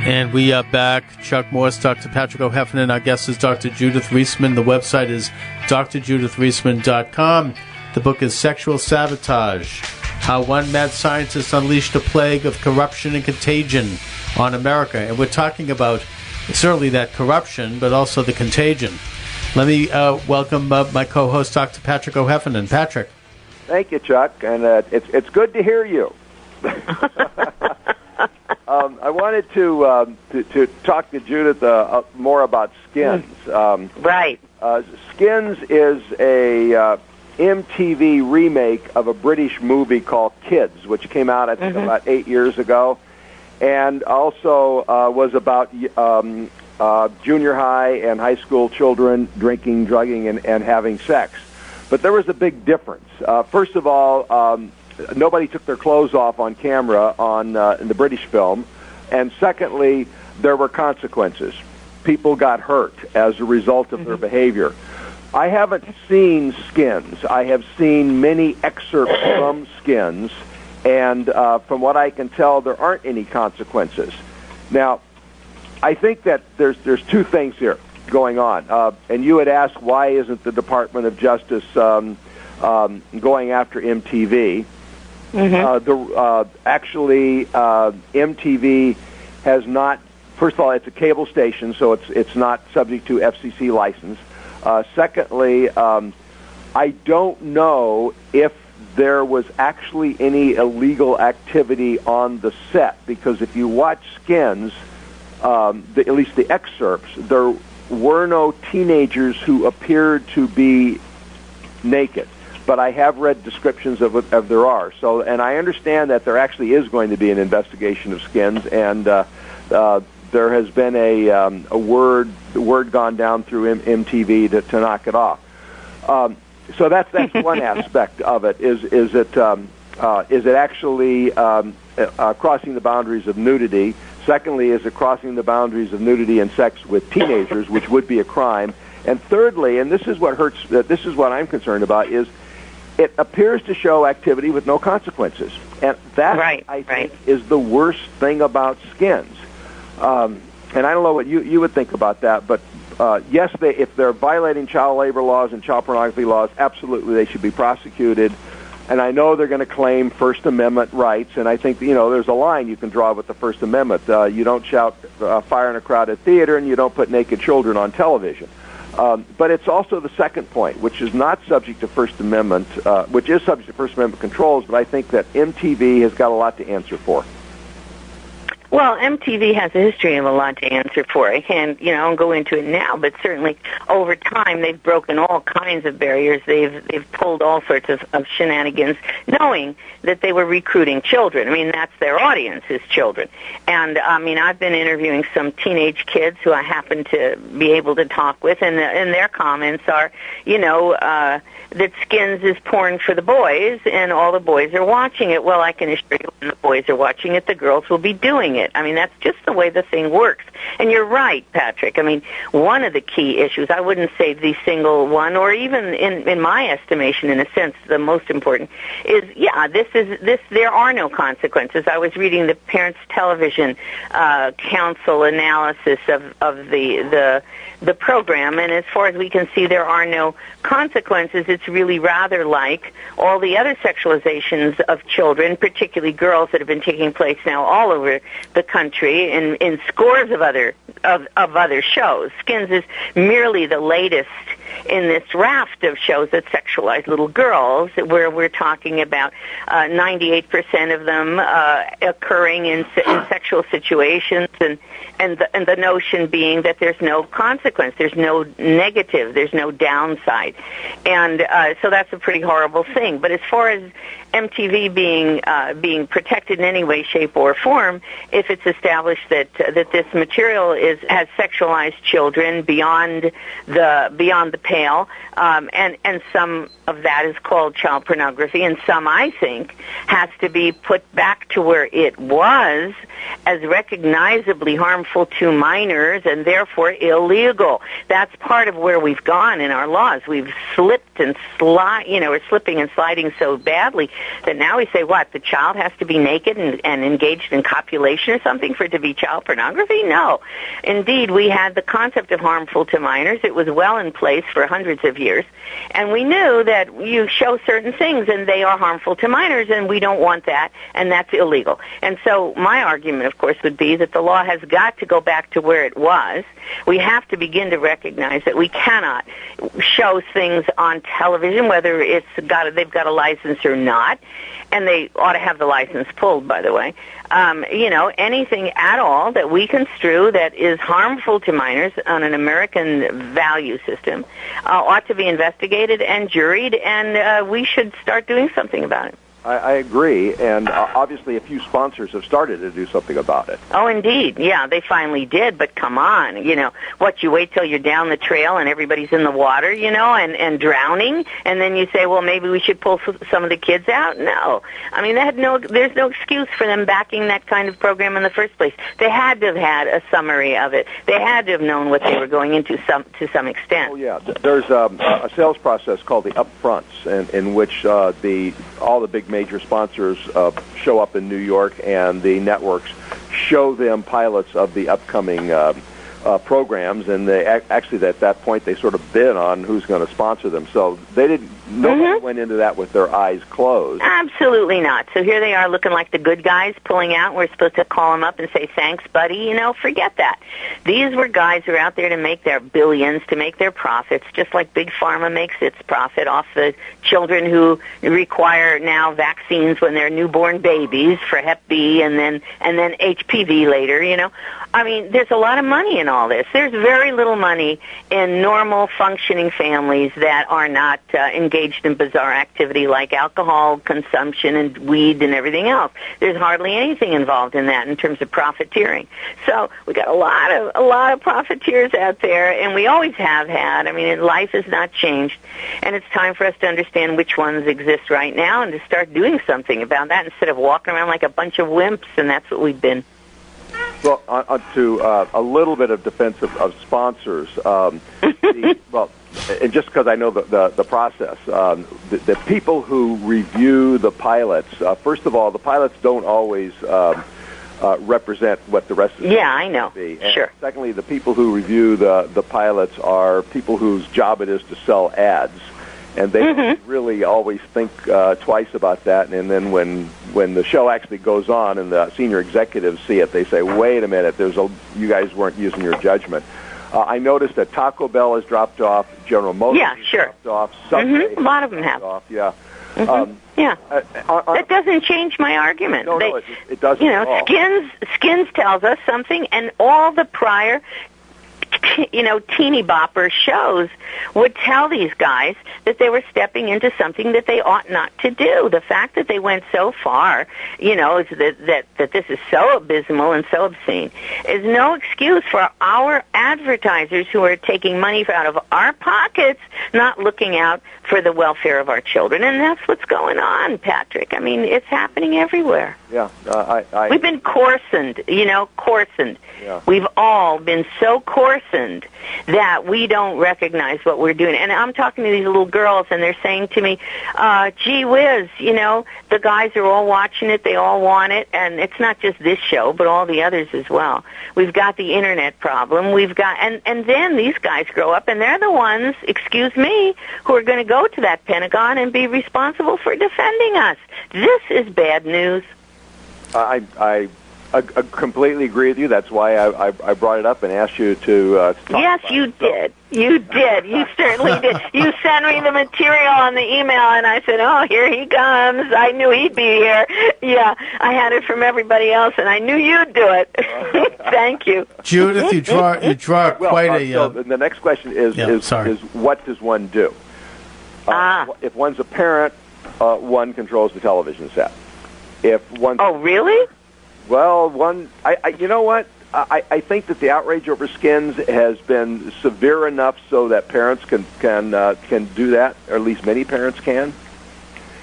And we are back. Chuck Morse, Dr. Patrick O'Heffernan. Our guest is Dr. Judith Reisman. The website is drjudithreisman.com. The book is Sexual Sabotage: How One Mad Scientist Unleashed a Plague of Corruption and Contagion on America. And we're talking about certainly that corruption, but also the contagion. Let me welcome my co-host, Dr. Patrick O'Heffernan. Patrick. Thank you, Chuck, and it's good to hear you. I wanted to talk to Judith more about Skins. Right. Skins is a MTV remake of a British movie called Kids, which came out, I think, about 8 years ago, and also was about junior high and high school children drinking, drugging, and having sex. But there was a big difference. First of all, nobody took their clothes off on camera in the British film. And secondly, there were consequences. People got hurt as a result of their behavior. I haven't seen Skins. I have seen many excerpts from Skins, and from what I can tell, there aren't any consequences. Now, I think that there's two things here going on. And you had asked, why isn't the Department of Justice going after MTV? Actually, MTV has not. First of all, it's a cable station, so it's not subject to FCC license. Secondly, I don't know if there was actually any illegal activity on the set, because if you watch Skins, at least the excerpts, there were no teenagers who appeared to be naked. But I have read descriptions of there are. So, and I understand that there actually is going to be an investigation of Skins, and there has been a word gone down through MTV to knock it off. So that's one aspect of it. Is it actually crossing the boundaries of nudity? Secondly, is it crossing the boundaries of nudity and sex with teenagers, which would be a crime? And thirdly, and this is what hurts. This is what I'm concerned about, is it appears to show activity with no consequences, and that I think is the worst thing about Skins. And I don't know what you would think about that, but yes, if they're violating child labor laws and child pornography laws, absolutely they should be prosecuted. And I know they're going to claim First Amendment rights, and I think there's a line you can draw with the First Amendment. You don't shout fire in a crowded theater, and you don't put naked children on television. But it's also the second point, which is not subject to First Amendment, which is subject to First Amendment controls, but I think that MTV has got a lot to answer for. Well, MTV has a history of a lot to answer for. I can't, I'll go into it now, but certainly over time they've broken all kinds of barriers. They've pulled all sorts of shenanigans, knowing that they were recruiting children. I mean, that's their audience, is children. And, I've been interviewing some teenage kids who I happen to be able to talk with, and their comments are, that Skins is porn for the boys, and all the boys are watching it. Well, I can assure you, when the boys are watching it, the girls will be doing it. I mean, that's just the way the thing works. And you're right, Patrick. I mean, one of the key issues, I wouldn't say the single one, or even in my estimation, in a sense, the most important, is, there are no consequences. I was reading the Parents Television Council analysis of the program, and as far as we can see, there are no consequences. It's really rather like all the other sexualizations of children, particularly girls, that have been taking place now all over the country in scores of other shows. Skins is merely the latest in this raft of shows that sexualize little girls, where we're talking about 98% of them occurring in sexual situations, and the notion being that there's no consequence, there's no negative, there's no downside, and so that's a pretty horrible thing. But as far as MTV being protected in any way, shape, or form, if it's established that this material has sexualized children beyond the pale, and some of that is called child pornography, and some, I think, has to be put back to where it was, as recognizable visibly harmful to minors and therefore illegal. That's part of where we've gone in our laws. We've slipped and we're slipping and sliding so badly that now we say, what, the child has to be naked and engaged in copulation or something for it to be child pornography? No. Indeed, we had the concept of harmful to minors. It was well in place for hundreds of years, and we knew that you show certain things and they are harmful to minors, and we don't want that, and that's illegal. And so my argument, of course, would be that the law has got to go back to where it was. We have to begin to recognize that we cannot show things on television, whether they've got a license or not, and they ought to have the license pulled, by the way. Anything at all that we construe that is harmful to minors on an American value system ought to be investigated and juried, and we should start doing something about it. I agree, and obviously a few sponsors have started to do something about it. Oh, indeed. Yeah, they finally did, but come on. You wait till you're down the trail and everybody's in the water, and drowning, and then you say, well, maybe we should pull some of the kids out? No. I mean, there's no excuse for them backing that kind of program in the first place. They had to have had a summary of it. They had to have known what they were going into to some extent. Oh, yeah. There's a sales process called the upfronts, in which all the big major sponsors show up in New York, and the networks show them pilots of the upcoming programs, and they actually at that point they sort of bid on who's going to sponsor them. So nobody went into that with their eyes closed. Absolutely not. So here they are looking like the good guys pulling out. We're supposed to call them up and say, thanks, buddy. Forget that. These were guys who are out there to make their billions, to make their profits, just like Big Pharma makes its profit off the children who require now vaccines when they're newborn babies for Hep B and then HPV later, I mean, there's a lot of money in all this. There's very little money in normal functioning families that are not engaged in bizarre activity like alcohol consumption and weed and everything else. There's hardly anything involved in that in terms of profiteering. So we got a lot of profiteers out there, and we always have had. I mean, life has not changed, and it's time for us to understand which ones exist right now and to start doing something about that instead of walking around like a bunch of wimps, and that's what we've been. Well, to a little bit of defense of sponsors, and just because I know the process, the people who review the pilots, first of all, the pilots don't always represent what the rest of the I know. Be. And sure. Secondly, the people who review the pilots are people whose job it is to sell ads. And they don't really always think twice about that. And then when the show actually goes on and the senior executives see it, they say, wait a minute, you guys weren't using your judgment. I noticed that Taco Bell has dropped off, General Motors has dropped off, Subway a lot of them have. off, yeah. That doesn't change my argument. No, it doesn't at all. Skins tells us something, and all the prior teeny bopper shows would tell these guys that they were stepping into something that they ought not to do. The fact that they went so far, is that this is so abysmal and so obscene, is no excuse for our advertisers who are taking money out of our pockets, not looking out for the welfare of our children. And that's what's going on, Patrick. I mean, it's happening everywhere. Yeah, we've been coarsened, coarsened. Yeah. We've all been so coarsened that we don't recognize what we're doing. And I'm talking to these little girls, and they're saying to me, gee whiz, the guys are all watching it, they all want it, and it's not just this show, but all the others as well. We've got the internet problem. We've got, and then these guys grow up, and they're the ones, excuse me, who are going to go to that Pentagon and be responsible for defending us. This is bad news. I completely agree with you. That's why I brought it up and asked you to talk Yes, about you it. did. You did. You certainly did. You sent me the material on the email, and I said, oh, here he comes. I knew he'd be here. Yeah, I had it from everybody else, and I knew you'd do it. Thank you. Judith, you draw quite a... So the next question is what does one do? If one's a parent, one controls the television set. If one... Oh, really? Well, you know what? I think that the outrage over skins has been severe enough so that parents can do that, or at least many parents can.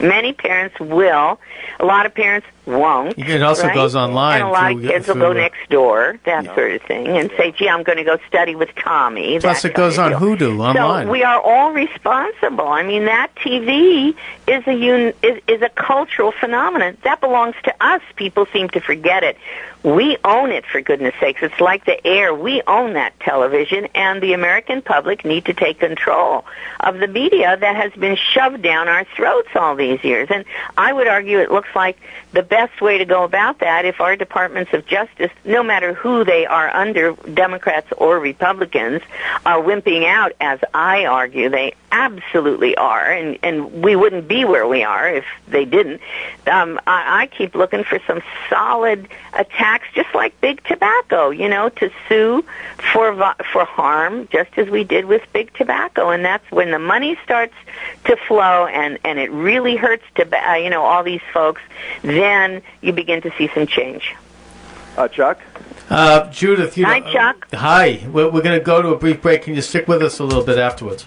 Many parents will. A lot of parents won't. It also right? goes online. And a lot of kids will go next door, that sort of thing, and say, gee, I'm going to go study with Tommy. Plus it goes on Hoodoo online. So we are all responsible. I mean, that TV is a cultural phenomenon. That belongs to us. People seem to forget it. We own it, for goodness sakes. It's like the air. We own that television, and the American public need to take control of the media that has been shoved down our throats all these years. And I would argue it looks like the best way to go about that, if our departments of justice, no matter who they are under, Democrats or Republicans, are wimping out, as I argue they absolutely are, and we wouldn't be where we are if they didn't. I keep looking for some solid attacks, just like big tobacco, to sue for harm, just as we did with big tobacco. And that's when the money starts to flow, and it really hurts all these folks. Then you begin to see some change. Chuck? Judith. Hi, Chuck. Hi. We're going to go to a brief break. Can you stick with us a little bit afterwards?